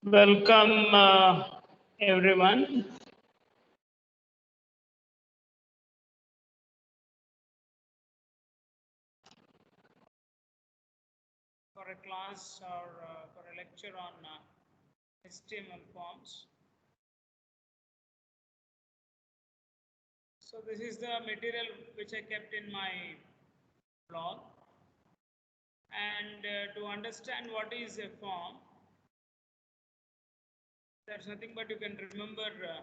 Welcome, everyone. For a class or for a lecture on HTML forms. So this is the material which I kept in my blog. And to understand what is a form, there's nothing but you can remember a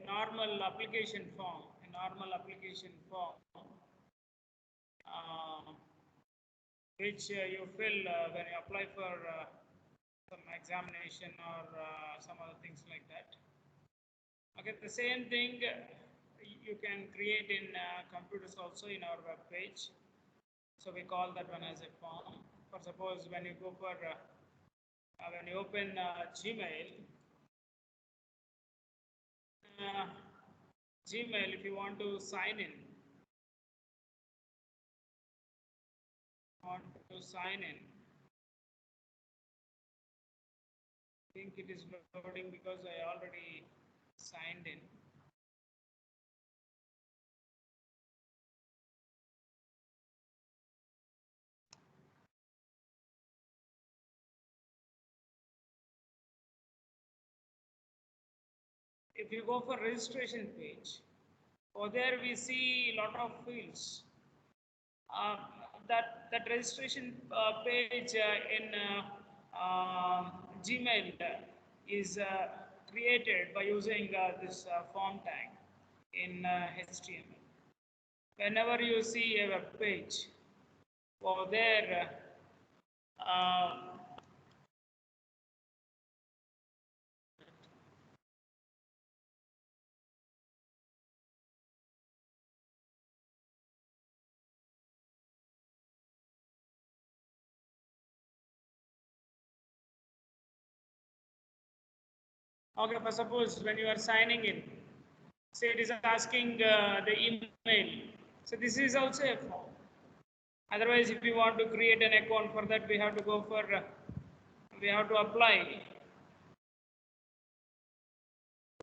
normal application form, which you fill when you apply for some examination or some other things like that. Okay, the same thing you can create in computers also in our web page. So we call that one as a form. For suppose when you go for when you open Gmail, if you want to sign in, I think it is loading because I already signed in. If you go for registration page, over there we see a lot of fields. That registration page in Gmail is created by using this form tag in HTML. Whenever you see a web page, over there okay, for suppose when you are signing in, say it is asking the email. So this is also a form. Otherwise, if you want to create an account, for that we have to go for, we have to apply.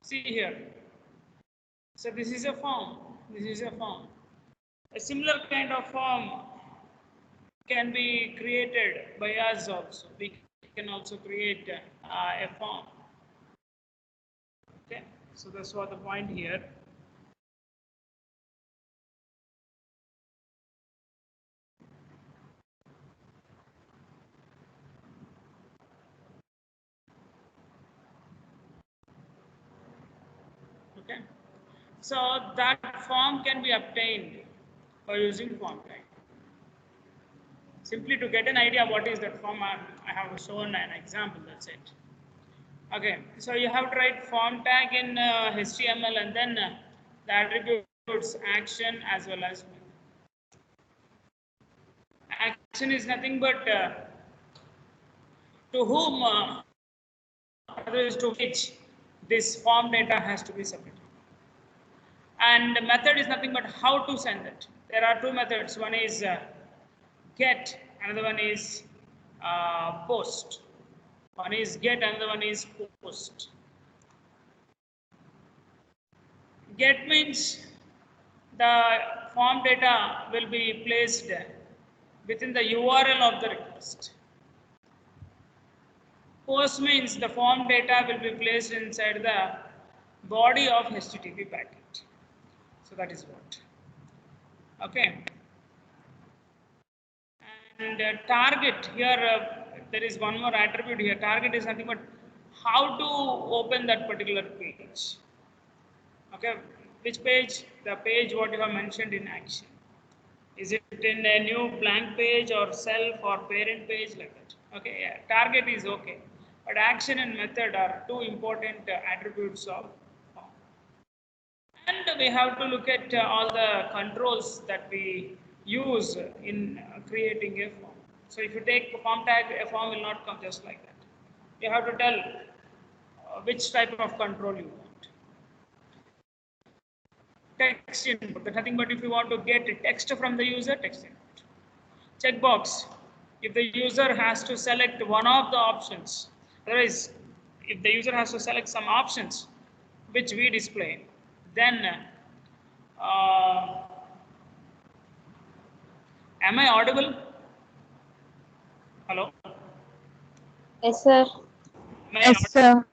See here. So this is a form. A similar kind of form can be created by us also. We can also create a form. Okay. So that's what the point here. Okay. So that form can be obtained by using form tag. Simply to get an idea what is that form, I have shown an example, that's it. Okay, so you have to write form tag in HTML and then the attributes action as well as method. Action is nothing but to whom, to which this form data has to be submitted. And the method is nothing but how to send it. There are two methods. One is get, another one is post. One is get, another one is post. Get means the form data will be placed within the URL of the request. Post means the form data will be placed inside the body of HTTP packet. So that is what. Okay. And target, here there is one more attribute here. Target is nothing but how to open that particular page. Okay, which page? The page what you have mentioned in action. Is it in a new blank page or self or parent page like that? Okay, yeah. Target is okay. But action and method are two important attributes of form. And we have to look at all the controls that we use in creating a form. So if you take a form tag, a form will not come just like that. You have to tell which type of control you want. Text input, nothing but if you want to get text from the user, text input. Checkbox, if the user has to select one of the options. Otherwise, if the user has to select some options which we display, then am I audible? Hello? Yes, sir. Am I Yes, sir.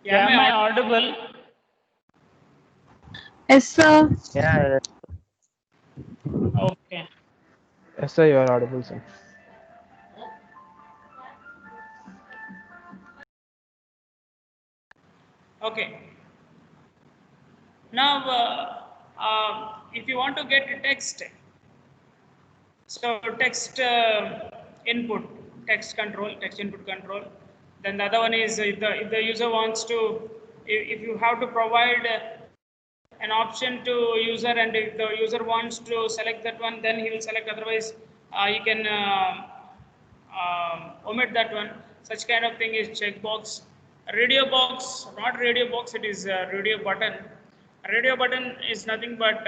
Yeah, am I audible? Yes, sir. Yeah, Okay. yes, sir, you are audible, sir. Okay. Now, if you want to get text, so text input, text input control. Then the other one is if the user wants to, if you have to provide an option to user, and if the user wants to select that one, then he will select. Otherwise, you can omit that one. Such kind of thing is checkbox. Radio box, not radio box, it is radio button. Radio button is nothing but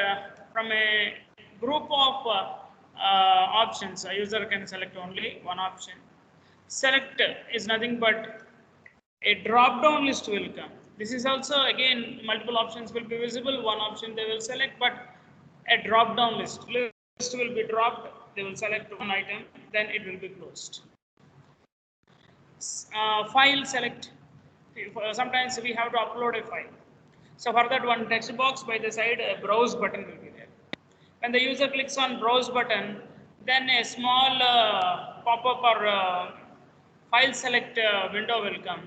from a group of options, a user can select only one option. Select is nothing but a drop down list will come. This is also again multiple options will be visible. One option they will select, but a drop down list will be dropped. They will select one item, then it will be closed. File select. Sometimes we have to upload a file. So for that, one text box by the side, a browse button will be there. When the user clicks on browse button, then a small pop-up or file select window will come.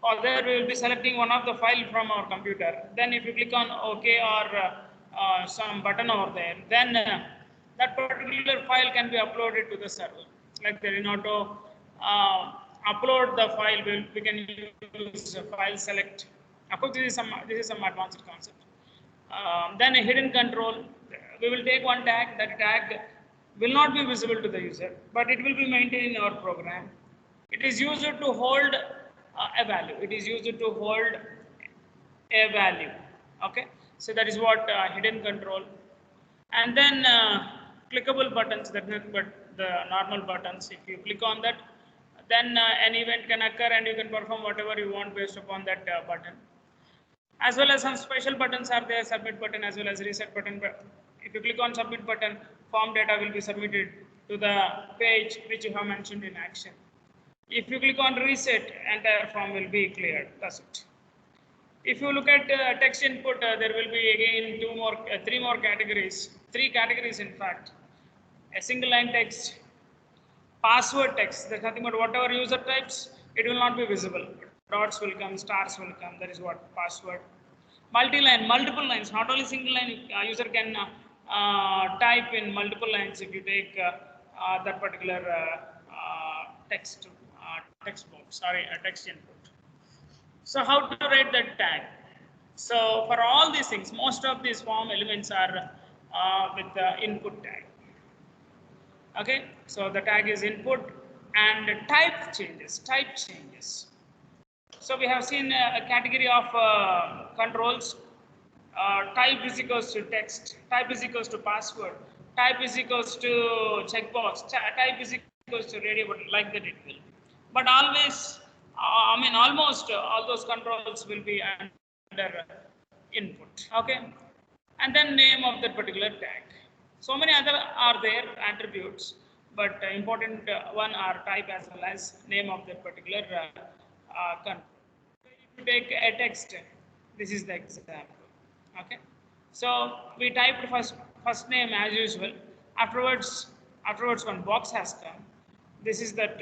Or there we will be selecting one of the file from our computer. Then if you click on OK or some button over there, then that particular file can be uploaded to the server. Like the Renoto, upload the file, we can use file select. Of course, this is some advanced concept. Then a hidden control. We will take one tag. That tag will not be visible to the user, but it will be maintained in our program. It is used to hold a value. It is used to hold a value. Okay, so that is what hidden control. And then clickable buttons. That is but the normal buttons. If you click on that, then an event can occur, and you can perform whatever you want based upon that button. As well as some special buttons are there, submit button as well as reset button. But if you click on submit button, form data will be submitted to the page which you have mentioned in action. If you click on reset, entire form will be cleared. That's it. If you look at text input, there will be again three more categories. Three categories, in fact. A single line text, password text. There's nothing but whatever user types, it will not be visible. Dots will come, stars will come. That is what password. Multi-line, multiple lines. Not only single line. User can type in multiple lines if you take that particular text box. Sorry, text input. So how to write that tag? So for all these things, most of these form elements are with the input tag. Okay, so the tag is input, and type changes. So we have seen a category of controls. Type is equals to text, type is equals to password, type is equals to checkbox, type is equals to radio button, like that it will. But always, almost all those controls will be under input. Okay, and then name of that particular tag. So many other are there attributes, but important one are type as well as name of that particular control. If you take a text, this is the example. Okay, so we typed first name as usual. Afterwards one box has come. This is that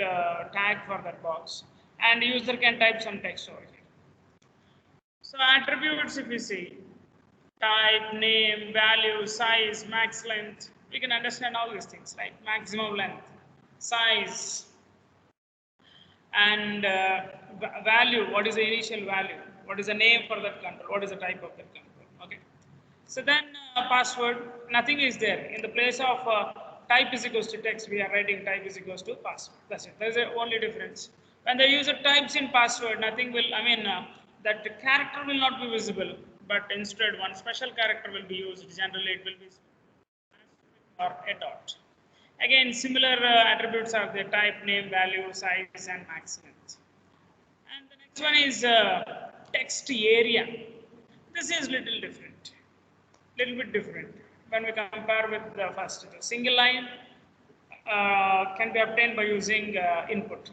tag for that box, and user can type some text over here. So attributes, if you see, type, name, value, size, max length, We can understand all these things, right? Maximum length, size, and value. What is the initial value? What is the name for that control? What is the type of that control? Okay. So then password, nothing is there. In the place of type is equals to text, we are writing type is equals to password. That's it. That's the only difference. When the user types in password, nothing will, that character will not be visible, but instead one special character will be used. Generally, it will be or a dot. Again, similar attributes are the type, name, value, size, and max length. And the next one is text area. This is little different, little bit different when we compare with the first. The single line can be obtained by using input.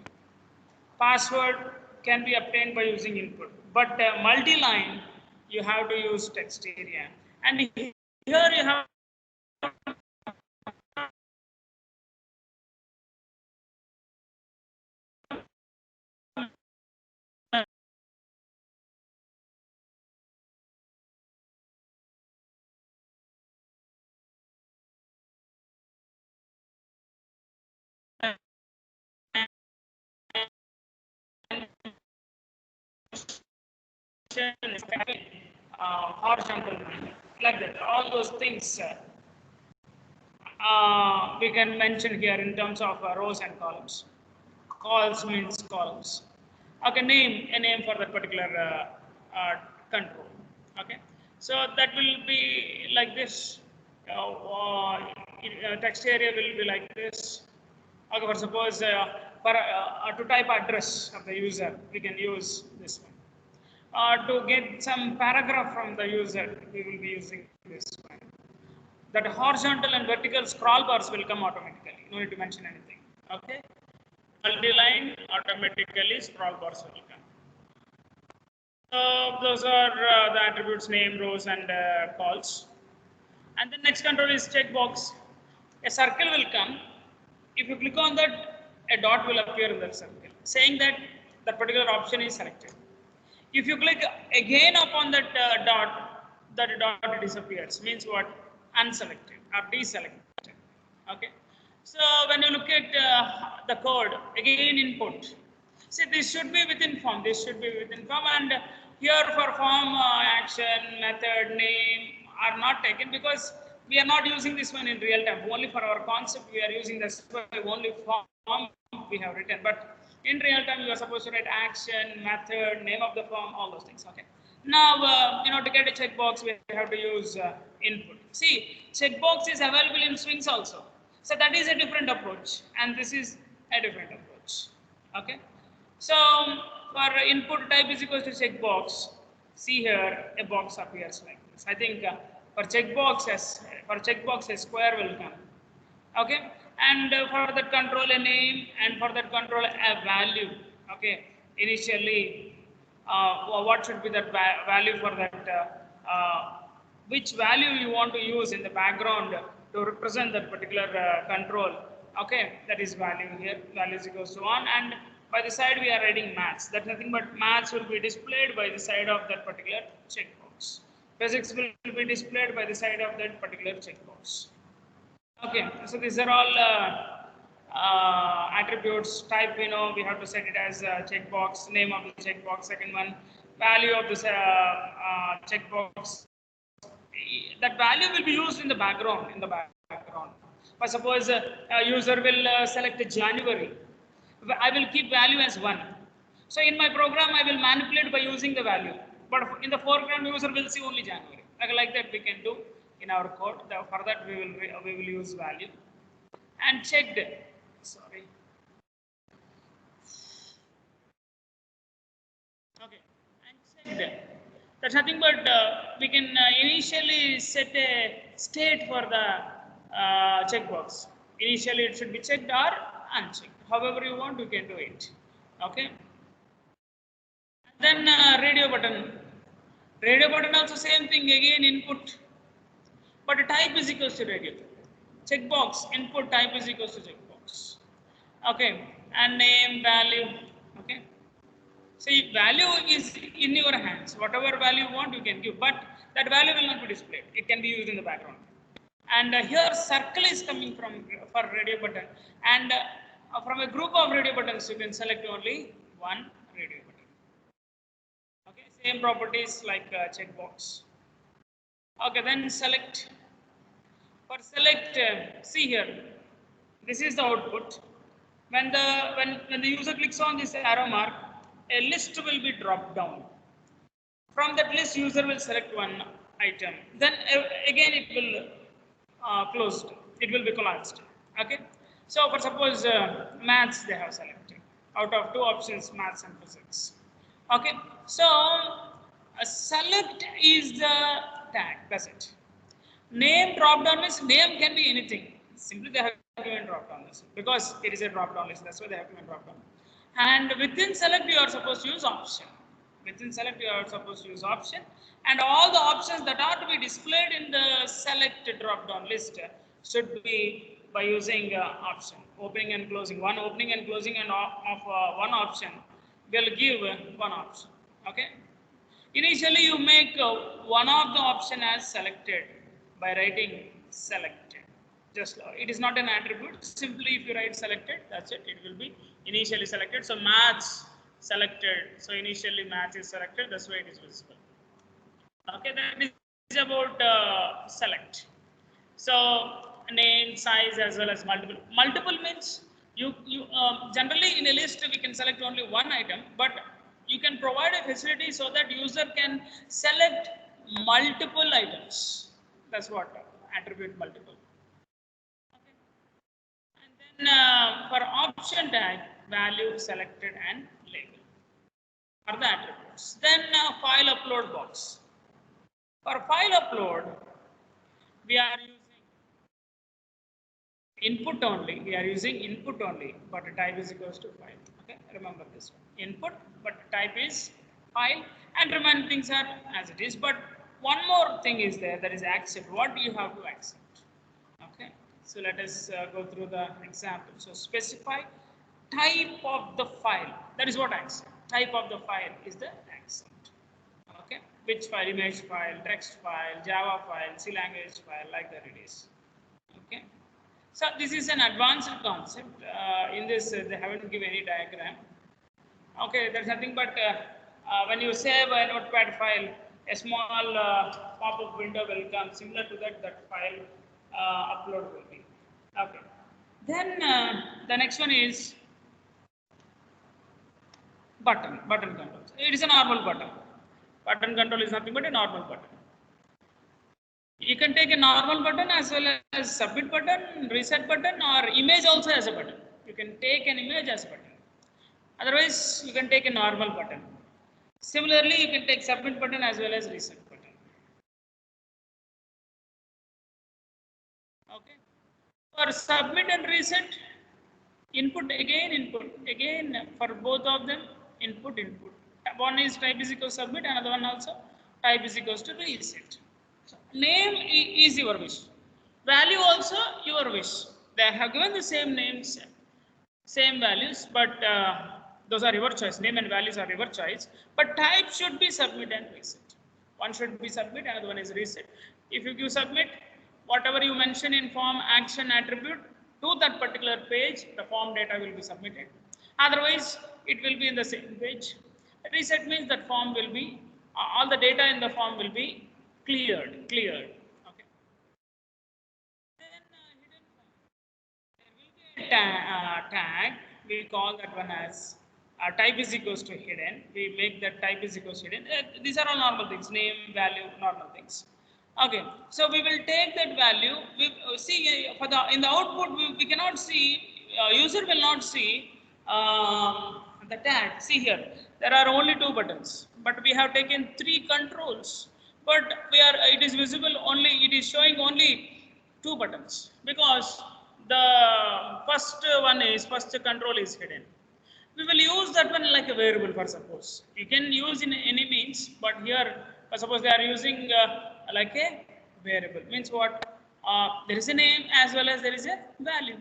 Password can be obtained by using input, but multi-line you have to use text area. And here you have horizontal line, like that. All those things we can mention here in terms of rows and columns. Calls means columns. Okay, a name for that particular control. Okay, so that will be like this. Text area will be like this. Okay, for suppose to type address of the user, we can use this one. To get some paragraph from the user, we will be using this one. That horizontal and vertical scroll bars will come automatically. No need to mention anything. Okay. Multi-line, automatically scroll bars will come. So those are the attributes: name, rows, and calls. And the next control is checkbox. A circle will come. If you click on that, a dot will appear in that circle, saying that that particular option is selected. If you click again upon that dot disappears. Means what? Unselected or deselected. Okay. So when you look at the code, again input. See, this should be within form. This should be within form, and here for form, action, method, name are not taken because we are not using this one in real time. Only for our concept, we are using this only form we have written. But in real time, you are supposed to write action, method, name of the form, all those things. Okay. Now, to get a checkbox, we have to use input. See, checkbox is available in Swings also. So that is a different approach, and this is a different approach. Okay. So for input type is equals to checkbox. See here, a box appears like this. I think for checkbox, a square will come. Okay, and for that control a name, and for that control a value. Okay, initially, what should be that value for that? Which value you want to use in the background to represent that particular control? Okay, that is value here. Value is equals to 1, and by the side we are writing maths. That's nothing but maths will be displayed by the side of that particular checkbox. Physics will be displayed by the side of that particular checkbox. Okay, so these are all attributes. Type, we have to set it as checkbox, name of the checkbox. Second one, value of this checkbox. That value will be used in the background. But suppose a user will select January, I will keep value as 1. So in my program, I will manipulate by using the value. But in the foreground, user will see only January. Like that, we can do in our code. For that, we will use value. And checked. Sorry. Okay. And checked. That's nothing but we can initially set a state for the checkbox. Initially, it should be checked or unchecked. However you want, you can do it. Okay. Then radio button. Radio button also same thing, again input. But type is equals to radio. Checkbox, input type is equals to checkbox. Okay. And name, value. Okay. See, value is in your hands. Whatever value you want, you can give. But that value will not be displayed. It can be used in the background. And here circle is coming from for radio button, and from a group of radio buttons you can select only one radio button. Okay, same properties like checkbox. Okay, then select. For select, see here, this is the output. When the user clicks on this arrow mark, a list will be dropped down. From that list, user will select one item. Then again it will closed. It will be collapsed. Okay. So for suppose maths they have selected. Out of two options, maths and physics. Okay. So select is the tag. That's it. Name drop down means name can be anything. Simply they have given drop down list because it is a drop down list. That's why they have given drop down. And within select you are supposed to use option. Within select you are supposed to use option, and all the options that are to be displayed in the select drop down list should be by using option. Opening and closing. One opening and closing and of one option will give one option. Okay. Initially you make one of the option as selected by writing selected. Just it is not an attribute. Simply if you write selected, that's it. It will be initially selected. So maths selected. So initially math is selected. That's why it is visible. Okay, that is about select. So name, size, as well as multiple. Multiple means you generally in a list we can select only one item, but you can provide a facility so that user can select multiple items. That's what attribute multiple. And then for option tag, value selected and label are the attributes. Then file upload box. For file upload, we are using input only. We are using input only, but type is equals to file. Okay, remember this one. Input, but type is file, and remaining things are as it is. But one more thing is there, that is accept. What do you have to accept? Okay, so let us go through the example. So specify type of the file. That is what accept. Type of the file is the accept. Okay, which file? Image file, text file, Java file, C language file, like that it is. Okay. So this is an advanced concept. In this, they haven't given any diagram. Okay, there's nothing but when you save a notepad file, a small pop-up window will come. Similar to that, that file upload will be. Okay. Then the next one is button control. It is a normal button. Button control is nothing but a normal button. You can take a normal button as well as submit button, reset button, or image also as a button. You can take an image as a button. Otherwise, you can take a normal button. Similarly, you can take submit button as well as reset button. Okay. For submit and reset, input again for both of them, input. One is type is equal to submit, another one also type is equals to reset. So, name is your wish. Value also your wish. They have given the same names, same values, but those are your choice. Name and values are your choice. But type should be submit and reset. One should be submit, another one is reset. If you give submit, whatever you mention in form, action, attribute to that particular page, the form data will be submitted. Otherwise, it will be in the same page. Reset means that form will be, all the data in the form will be cleared. Okay. Then hidden form. There will be a tag. We call that one as type is equals to hidden. We make that type is equals to hidden. These are all normal things. Name, value, normal things. Okay. So we will take that value. We see for the in the output we cannot see. User will not see the tag. See here, there are only two buttons, but we have taken three controls. But it is visible only, it is showing only two buttons because the first control is hidden. We will use that one like a variable for suppose. You can use in any means, but here suppose they are using like a variable. Means what? There is a name as well as there is a value.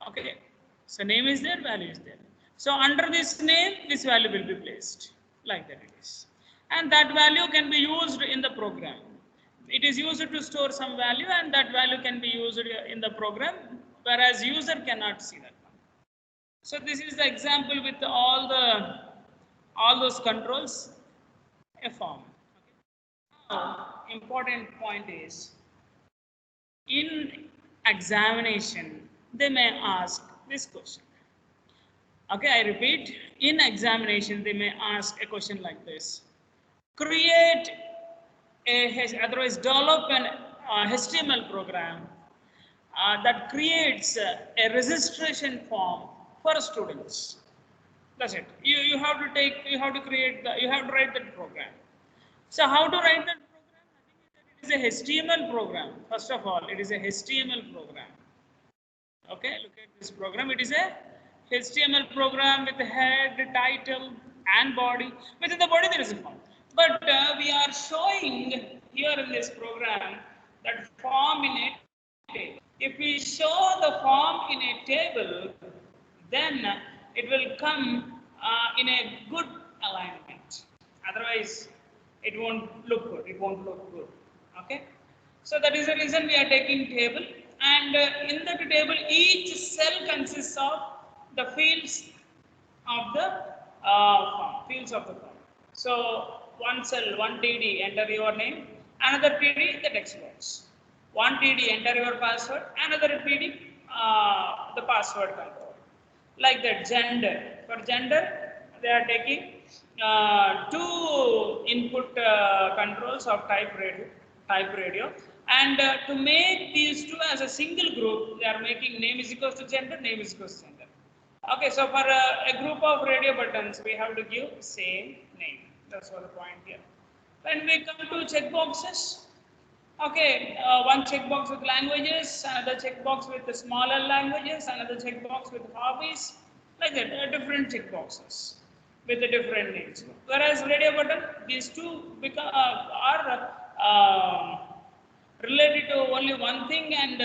Okay. So name is there, value is there. So under this name, this value will be placed like that it is. And that value can be used in the program. it is used to store some value, and that value can be used in the program, whereas user cannot see that one. So this is the example with all those controls, a form. Okay. Now, important point is, in examination, they may ask this question. Okay, I repeat, in examination, they may ask a question like this. Create otherwise develop an HTML program that creates a registration form for students. That's it. You have to create you have to write that program. So how to write that program? I think it is a HTML program. First of all, it is a HTML program. Okay, look at this program. It is a HTML program with the head, title, and body. Within the body, there is a form. But we are showing here in this program that form in a table. If we show the form in a table, then it will come in a good alignment. Otherwise, it won't look good. It won't look good. Okay. So that is the reason we are taking table, and in that table, each cell consists of the fields of the form. Fields of the form. So one cell, one TD, enter your name. Another TD, the text box. One TD, enter your password. Another TD, the password control. Like that, gender. For gender, they are taking two input controls of type radio, and to make these two as a single group, they are making name is equals to gender, name is equals to gender. Okay, so for a group of radio buttons, we have to give same name. That's what the point here. When we come to checkboxes, okay, one checkbox with languages, another checkbox with the smaller languages, another checkbox with hobbies, like that, different checkboxes with the different names. Whereas radio button, these two are related to only one thing, and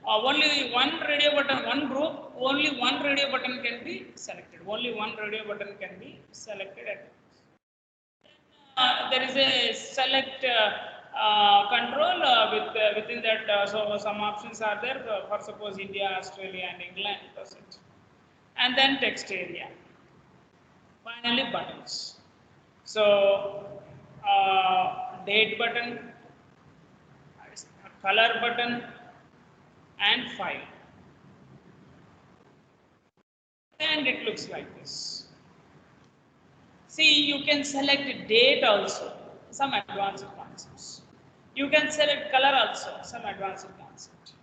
only one radio button, one group, only one radio button can be selected. Only one radio button can be selected at there is a select control within that. So some options are there for suppose India, Australia, and England. That's it. And then text area. Finally, buttons. So date button, color button, and file. And it looks like this. See, you can select date also, some advanced concepts. You can select color also, some advanced concept.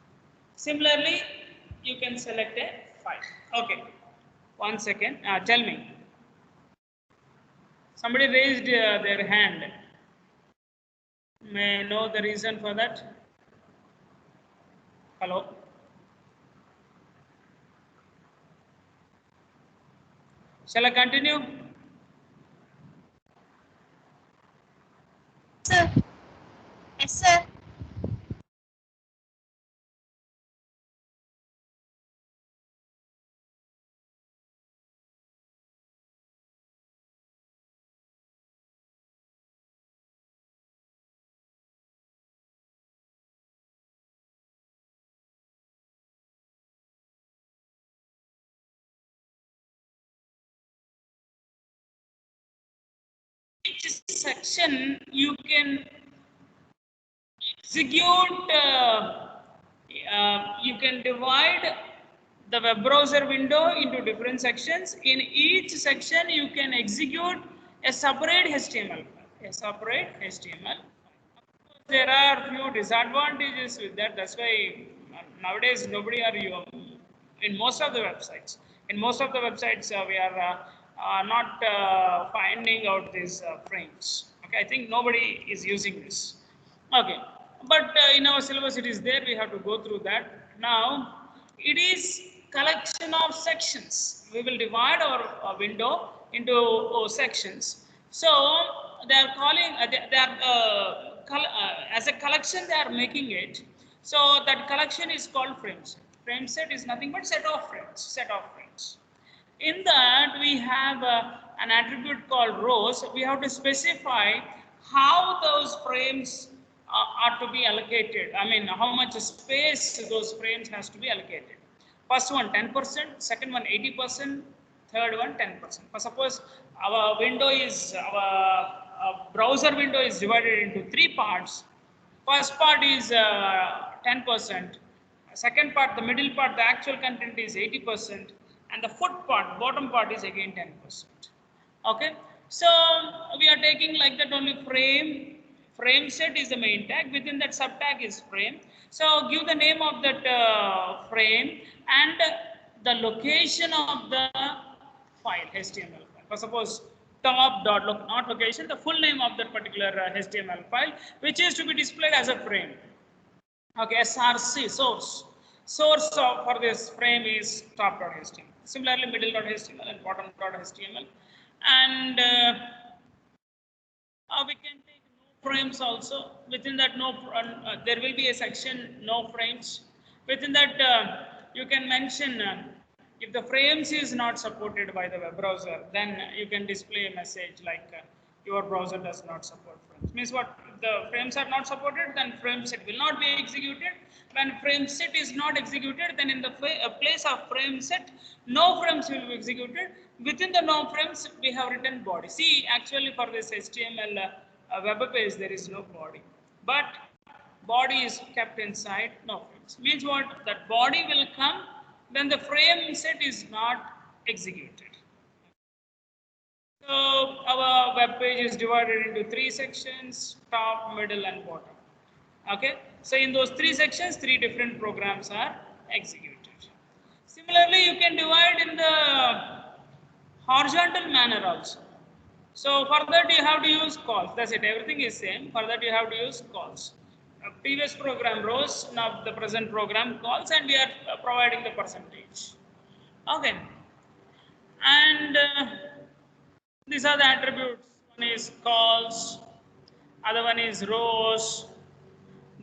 Similarly, you can select a file. Okay, 1 second. Tell me. Somebody raised their hand. May I know the reason for that? Hello? Shall I continue? Sir. Yes, sir. Each section you can execute, you can divide the web browser window into different sections. In each section, you can execute a separate HTML file. A separate HTML. There are few disadvantages with that. That's why nowadays nobody are in most of the websites. In most of the websites, we are not finding out these frames. Okay, I think nobody is using this. Okay, but in our syllabus it is there. We have to go through that. Now, it is collection of sections. We will divide our window into sections. So they are calling as a collection they are making it. So that collection is called frame set. Frame set is nothing but set of frames. In that we have an attribute called rows. We have to specify how those frames are to be allocated. I mean, how much space those frames has to be allocated. First one 10%, second one 80%, third one 10%. For suppose our window is our browser window is divided into three parts. First part is 10%. Second part, the middle part, the actual content is 80%, and the foot part, bottom part is again 10%. Okay, so we are taking like that only frame. Frame set is the main tag. Within that sub tag is frame. So give the name of that frame and the location of the file, HTML file. For suppose top dot look, not location, the full name of that particular HTML file, which is to be displayed as a frame. Okay, SRC source. Source for this frame is top.html. Similarly, middle.html and bottom.html. And we can take no frames also. Within that, there will be a section no frames. Within that, you can mention if the frames is not supported by the web browser, then you can display a message like your browser does not support frames. Means what? If the frames are not supported, then frame set will not be executed. When frame set is not executed, then in the place of frame set, no frames will be executed. Within the no frames, we have written body. See, actually for this HTML web page, there is no body, but body is kept inside no frames. Means what? That body will come when the frame set is not executed. So our web page is divided into three sections: top, middle, and bottom. Okay. So in those three sections, three different programs are executed. Similarly, you can divide in the horizontal manner also. So for that you have to use calls. That's it. Everything is same. For that you have to use calls. Previous program rows, now the present program calls, and we are providing the percentage. Okay. And these are the attributes. One is calls, other one is rows.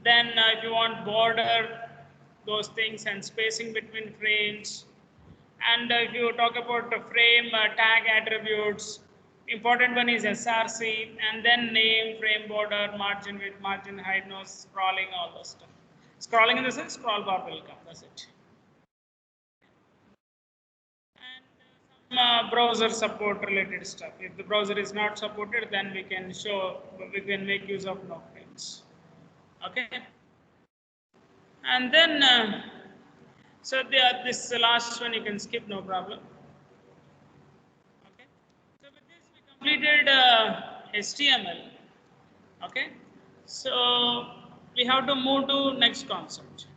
Then if you want border, those things, and spacing between frames. And if you talk about the frame tag attributes, important one is SRC, and then name, frame border, margin width, margin height, no scrolling, all those stuff. Scrolling in the sense, scroll bar will come, that's it. And some browser support related stuff. If the browser is not supported, then we can make use of no frames. Okay. And then, so this last one you can skip, no problem. Okay. So with this we completed HTML. Okay. So we have to move to next concept.